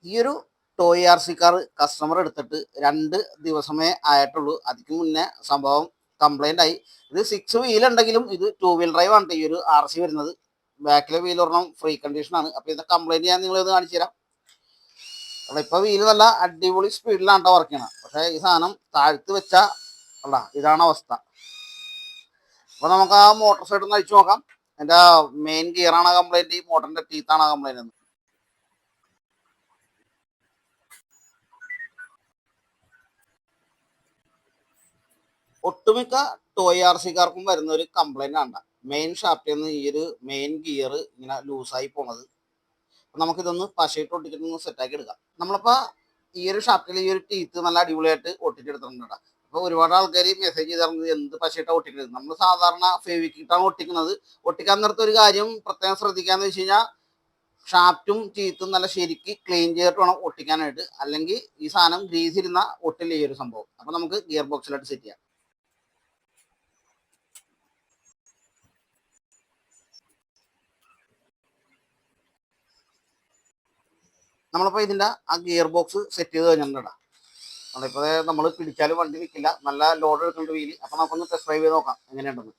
ഈ ഒരു toy R C car customer എടുത്തിട്ട് 2 ദിവസമേ ആയിട്ടുള്ളൂ. അതിക്ക് മുന്നേ സംഭവം കംപ്ലൈൻ്റ് ആയി. ഇത് 6 വീൽ ഉണ്ടെങ്കിലും ഇത് 2 വീൽ ഡ്രൈവ് ആണ് ഈ ഒരു ആർ സി വരുന്നത്. ബാക്കിലെ വീൽ ഒരെണ്ണം ഫ്രീ കണ്ടീഷനാണ്. അപ്പോൾ ഇത് കംപ്ലൈൻറ്റ് ഞാൻ നിങ്ങളിത് കാണിച്ചു തരാം. അപ്പോൾ ഇപ്പോൾ വീല് നല്ല അടിപൊളി സ്പീഡിലാണ് കേട്ടോ വർക്ക് ചെയ്യണം. പക്ഷേ ഈ സാധനം താഴ്ത്ത് വെച്ചാൽ അല്ല, ഇതാണ് അവസ്ഥ. അപ്പോൾ നമുക്ക് ആ മോട്ടോർ സൈഡിൽ നിന്ന് അഴിച്ചു നോക്കാം. എൻ്റെ മെയിൻ ഗിയറാണ് കംപ്ലൈൻറ്റ്, മോട്ടറിൻ്റെ ടീത്താണ് കംപ്ലൈൻറ്റ് എന്ന്. ഒട്ടുമിക്ക ടോയ് ആർ സിക്കാർക്കും വരുന്ന ഒരു കംപ്ലൈൻ്റ് ആണ് മെയിൻ ഷാഫ്റ്റിൽ നിന്ന് ഈ ഒരു മെയിൻ ഗിയർ ഇങ്ങനെ ലൂസായി പോണത്. അപ്പം നമുക്കിതൊന്ന് പശയിട്ട് ഒട്ടിച്ചിട്ടൊന്ന് സെറ്റാക്കി എടുക്കാം. നമ്മളിപ്പോൾ ഈ ഒരു ഷാഫ്റ്റിൽ ഈ ഒരു ടീത്ത് നല്ല അടിപൊളിയായിട്ട് ഒട്ടിച്ചെടുത്തിട്ടുണ്ട്. അപ്പോൾ ഒരുപാട് ആൾക്കാർ മെസ്സേജ് ചെയ്തിരുന്നത് എന്ത് പശയിട്ടാണ് ഒട്ടിക്കുന്നത്. നമ്മൾ സാധാരണ ഫെവിക്കിട്ടാണ് ഒട്ടിക്കുന്നത്. ഒട്ടിക്കാൻ നേരത്തെ ഒരു കാര്യം പ്രത്യേകം ശ്രദ്ധിക്കാന്ന് വെച്ച് കഴിഞ്ഞാൽ ഷാഫ്റ്റും ടീത്തും നല്ല ശരിക്ക് ക്ലീൻ ചെയ്തിട്ട് വേണം ഒട്ടിക്കാനായിട്ട്. അല്ലെങ്കിൽ ഈ സാധനം ഗ്രീസ് ഇരുന്ന ഒട്ടില്ല ഈ ഒരു സംഭവം. അപ്പോൾ നമുക്ക് ഗിയർ ബോക്സിലായിട്ട് സെറ്റ് ചെയ്യാം. നമ്മളിപ്പോൾ ഇതിൻ്റെ ആ ഗിയർ ബോക്സ് സെറ്റ് ചെയ്ത് കഴിഞ്ഞിട്ടുണ്ടാ. നമ്മളിപ്പോൾ നമ്മൾ പിടിച്ചാലും വണ്ടി നിൽക്കില്ല. നല്ല ലോഡ് എടുക്കേണ്ട വീല്. അപ്പോൾ നമുക്കൊന്ന് ടെസ്റ്റ് ഡ്രൈവ് ചെയ്ത് നോക്കാം എങ്ങനെയുണ്ടെന്ന്.